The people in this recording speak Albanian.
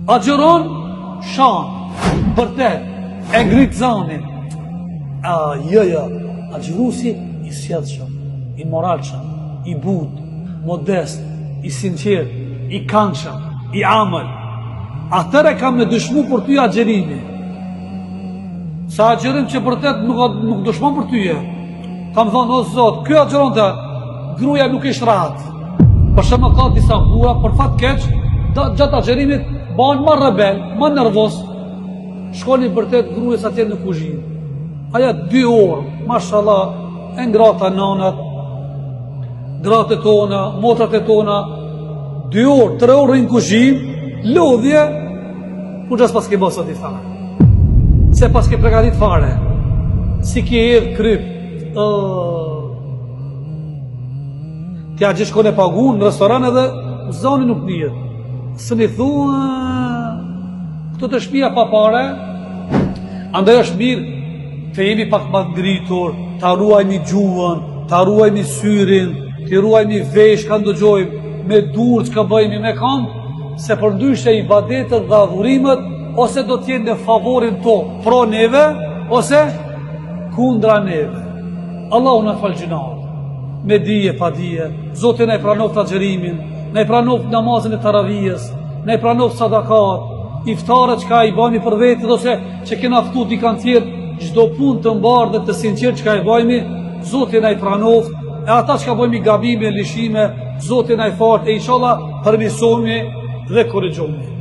Agjeron, shan, për te, e ngrit zanin. Agjerusi i sjellshëm, i moralshëm, i but, modest, i sinqer, i këndshëm, i amël. Atëre kam me dëshmu për ty agjerimi. Sa agjerim që vërtet nuk dëshmon për tyje. Kam thonë, o Zot, kjo agjeron të gruja nuk ishtë rahat. Për shëmë ka disa bura, për fat keq, gjatë agjerimit banë më rebel, më nervos. Shkoni vërtet grujës atje në kuzhinë. Aja 2 orë, mashallah, e ngrata nanat, gratë tona, motrat e tona, 2 orë, 3 orë në kuzhinë, lodhje, ku gjës pas ke bësot i fare. Se pas ke pregatit fare, si ke edhë kryp, tja gjithë shkone pagun në restoran edhe zoni nuk njët. Së një thua, këto të shpia pa pare, andaj është mirë, të jemi pak më ngritur, ta ruajmi gjuhën, ta ruajmi syrin, të ruajmi vesh, ka ndëgjojmë, me dur që ka bëjmi me kam, se për ndyshe i badetet dhe adhurimet, ose do t'jenë në favorin to pro neve, ose kundra neve. Allahu në falë gjinarë, me dije, pa dije, Zotin e pranoft të agjerimin, ne pranoft namazin e taravijës, ne pranoft sadakat, iftare që ka i bani për vetë, ose që kena ftu t'i kanë tjerë, gjdo pun të mbarë dhe të sinqerë që ka i bajmi, Zotin e pranoft, e ata që ka bajmi gabime, lishime, Zotin e fart, e inshallah përmisomi dhe korrigjomi.